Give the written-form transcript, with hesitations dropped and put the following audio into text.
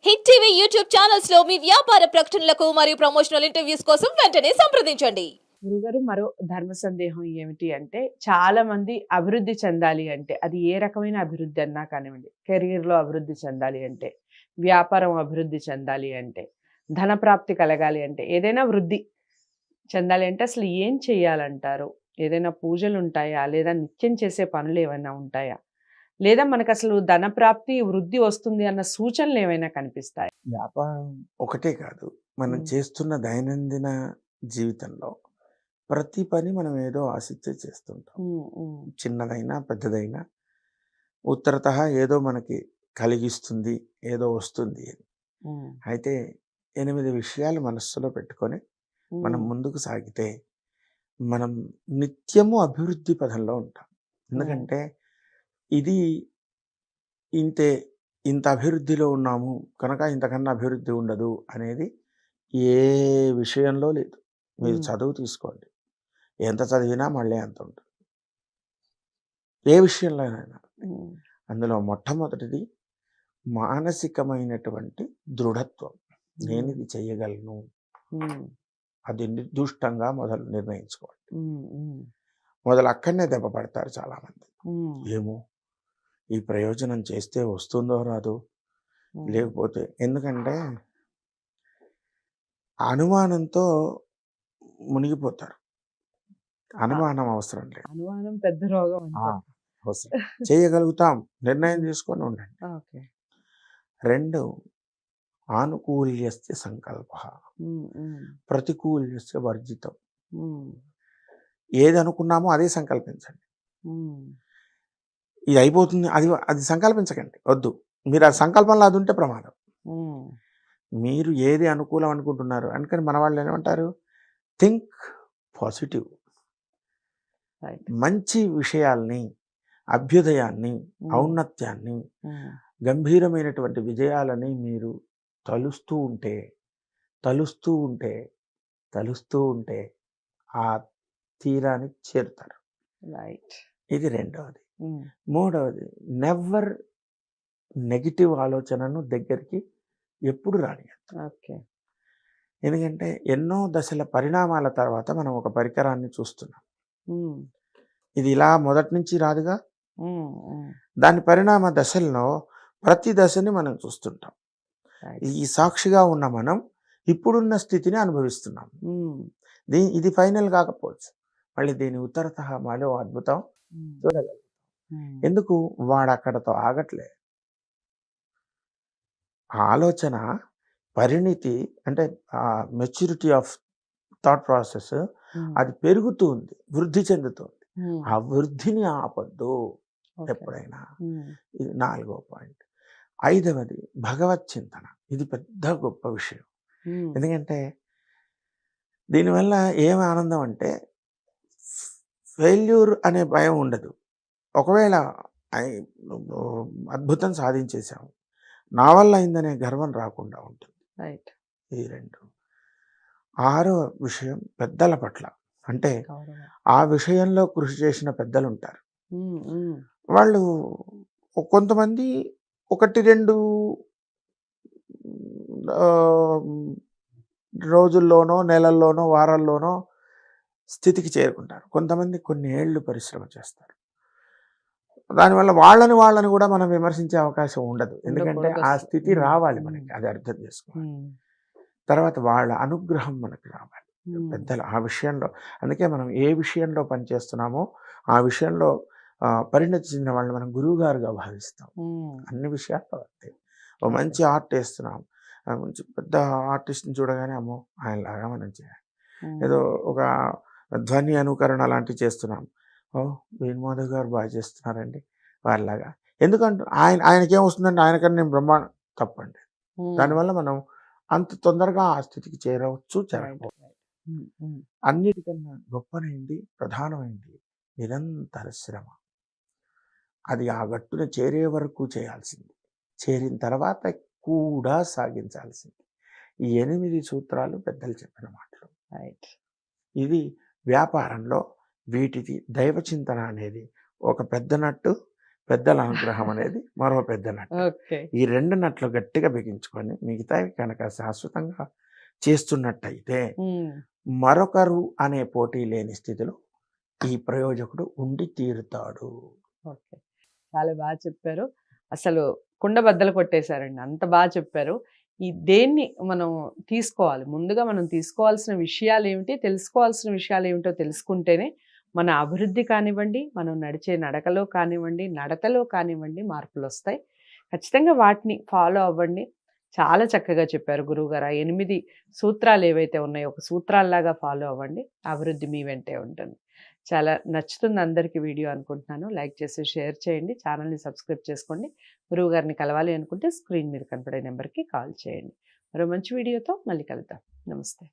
Hit TV YouTube channels లో మీ వ్యాపార ప్రకటనలకు మరియు ప్రమోషనల్ ఇంటర్వ్యూస్ కోసం వెంటనే సంప్రదించండి. గురుగారు, మరో ధర్మ సందేహం ఏమిటి అంటే, చాలా మంది అభివృద్ధి చెందాలి అంటే, అది ఏ రకమైన అభివృద్ధి అన్నా కానివ్వండి, కెరీర్‌లో అభివృద్ధి చెందాలి అంటే, వ్యాపారం అభివృద్ధి చెందాలి అంటే, ధన ప్రాప్తి కలగాలి అంటే, ఏదైనా వృద్ధి చెందాలి అంటే అసలు ఏం చేయాలంటారు? ఏదైనా పూజలుంటాయా? లేదా నిత్యం చేసే పనులేవైనా ఉంటాయా? లేదా మనకసలు ధన ప్రాప్తి, వృద్ధి వస్తుంది అన్న సూచనలేమైనా కనిపిస్తాయా? వ్యాపారం ఒకటే కాదు. మనం చేస్తున్న దైనందిన జీవితంలో ప్రతి పని మనం ఏదో ఆశిచ్చే చేస్తుంటాం. చిన్నదైనా, పెద్దదైనా ఉత్తరతః ఏదో మనకి కలిగిస్తుంది, ఏదో వస్తుంది అని. అయితే 8 విషయాలు మనస్సులో పెట్టుకొని మనం ముందుకు సాగితే మనం నిత్యము అభివృద్ధి పథంలో ఉంటాం. ఎందుకంటే ఇది ఇంతే, ఇంత అభివృద్ధిలో ఉన్నాము కనుక ఇంతకన్నా అభివృద్ధి ఉండదు అనేది ఏ విషయంలో లేదు. మీరు చదువు తీసుకోండి, ఎంత చదివినా మళ్ళీ అంత ఉంటుంది. ఏ విషయంలోనైనా. అందులో మొట్టమొదటిది మానసికమైనటువంటి దృఢత్వం. నేను ఇది చెయ్యగలను, అది నిర్దుష్టంగా మొదలు నిర్ణయించుకోండి. మొదలు అక్కడనే దెబ్బ పడతారు చాలామంది. ఏమో ఈ ప్రయోజనం చేస్తే వస్తుందో రాదో, లేకపోతే ఎందుకంటే అనుమానంతో మునిగిపోతారు. అనుమానం అవసరం లేదు, అనుమానం పెద్ద రోగం అంటారు. అవసరం చేయగలుగుతాం, నిర్ణయం తీసుకొని ఉండండి. ఓకే. 2 ఆనుకూల్యస్య సంకల్ప, ప్రతికూల్యస్య వర్జితం. ఏది అనుకున్నామో అదే సంకల్పించండి. ఇది అయిపోతుంది అది సంకల్పించకండి, వద్దు. మీరు ఆ సంకల్పంలో అది ఉంటే ప్రమాదం. మీరు ఏది అనుకూలం అనుకుంటున్నారు అందుకని మన వాళ్ళు ఏమంటారు, థింక్ పాజిటివ్. మంచి విషయాల్ని, అభ్యుదయాన్ని, ఔన్నత్యాన్ని, గంభీరమైనటువంటి విజయాలని మీరు తలుస్తూ ఉంటే ఆ తీరానికి చేరుతారు. ఇది 2వది. 3వది నెవర్ నెగిటివ్ ఆలోచనను దగ్గరికి ఎప్పుడు రానియద్దు. ఎందుకంటే ఎన్నో దశల పరిణామాల తర్వాత మనం ఒక పరికరాన్ని చూస్తున్నాం. ఇది ఇలా మొదటి నుంచి రాదుగా. దాని పరిణామ దశల్లో ప్రతి దశని మనం చూస్తుంటాం. ఈ సాక్షిగా ఉన్న మనం ఇప్పుడున్న స్థితిని అనుభవిస్తున్నాం. ఇది ఫైనల్ కాకపోవచ్చు, మళ్ళీ దీని ఉత్తరతః మరో అద్భుతం చూడగలుగుతాం. ఎందుకు వాడు అక్కడతో ఆగట్లే. ఆలోచన పరిణితి అంటే మెచ్యూరిటీ ఆఫ్ థాట్ ప్రాసెస్ అది పెరుగుతూ ఉంది, వృద్ధి చెందుతుంది. ఆ వృద్ధిని ఆపొద్దు ఎప్పుడైనా. ఇది 4వ పాయింట్. 5వది భగవత్ చింతన. ఇది పెద్ద గొప్ప విషయం. ఎందుకంటే దీనివల్ల ఏం ఆనందం అంటే ఫెయిల్యూర్ అనే భయం ఉండదు. ఒకవేళ అద్భుతం సాధించేసాము, నా వల్ల అయిందనే గర్వం రాకుండా ఉంటుంది. ఇది 2. 6వ విషయం పెద్దల పట్ల. అంటే ఆ విషయంలో కృషి చేసిన పెద్దలు ఉంటారు. వాళ్ళు కొంతమంది 1-2 రోజుల్లోనో, నెలల్లోనో, వారాల్లోనో స్థితికి చేరుకుంటారు. కొంతమంది కొన్ని ఏళ్ళు పరిశ్రమ చేస్తారు. దానివల్ల వాళ్ళని కూడా మనం విమర్శించే అవకాశం ఉండదు. ఎందుకంటే ఆ స్థితి రావాలి మనకి, అది అర్థం చేసుకోవాలి. తర్వాత వాళ్ళ అనుగ్రహం మనకి రావాలి, పెద్దలు ఆ విషయంలో. అందుకే మనం ఏ విషయంలో పనిచేస్తున్నామో ఆ విషయంలో పరిణతి చెందిన వాళ్ళని మనం గురువు గారుగా భావిస్తాం. అన్ని విషయాల్లో అంతే. ఓ మంచి ఆర్ట్ వేస్తున్నాం, మంచి పెద్ద ఆర్టిస్ట్ని చూడగానే అమ్మో ఆయనలాగా మనం చేయాలి. ఏదో ఒక ధ్వని అనుకరణ లాంటివి చేస్తున్నాం, ఓ వేణుమాధవ్ గారు బాగా చేస్తున్నారండి వారిలాగా. ఎందుకంటే ఆయనకేం వస్తుందంటే ఆయనకన్నా నేను బ్రహ్మాండం. తప్పండి. దానివల్ల మనం అంత తొందరగా ఆ స్థితికి చేరవచ్చు, అన్నిటికన్నా గొప్పనైంది, ప్రధానమైంది నిరంతర శ్రమ. అది ఆ గట్టున చేరే వరకు చేయాల్సింది, చేరిన తర్వాత కూడా సాగించాల్సింది. ఈ 8 సూత్రాలు పెద్దలు చెప్పిన మాటలు. ఇది వ్యాపారంలో వీటిది దైవ చింతన అనేది ఒక పెద్ద నట్టు, పెద్దల అనుగ్రహం అనేది మరో పెద్ద నట్టు. ఓకే. ఈ 2 నట్లు గట్టిగా బిగించుకొని మిగతావి కనుక శాశ్వతంగా చేస్తున్నట్టయితే మరొకరు అనే పోటీ లేని స్థితిలో ఈ ప్రయోజకుడు ఉండి తీరుతాడు. ఓకే. చాలా బాగా చెప్పారు. అసలు కుండ బద్దలు కొట్టేశారండి. అంత బాగా చెప్పారు. ఈ దేన్ని మనం తీసుకోవాలి, ముందుగా మనం తీసుకోవాల్సిన విషయాలు ఏమిటి, తెలుసుకోవాల్సిన విషయాలు ఏమిటో తెలుసుకుంటేనే మన అభివృద్ధి కానివ్వండి, మనం నడిచే నడకలో కానివ్వండి, నడతలో కానివ్వండి మార్పులు వస్తాయి. ఖచ్చితంగా వాటిని ఫాలో అవ్వండి. చాలా చక్కగా చెప్పారు గురువుగారు. ఆ 8 సూత్రాలు ఏవైతే ఉన్నాయో ఒక సూత్రాల్లాగా ఫాలో అవ్వండి. అభివృద్ధి మీ వెంటే ఉంటుంది. చాలా నచ్చుతుంది అందరికీ వీడియో అనుకుంటున్నాను. లైక్ చేసి షేర్ చేయండి. ఛానల్ని సబ్స్క్రైబ్ చేసుకోండి. గురువుగారిని కలవాలి అనుకుంటే స్క్రీన్ మీద కనపడే నెంబర్కి కాల్ చేయండి. మరో మంచి వీడియోతో మళ్ళీ కలుద్దాం. నమస్తే.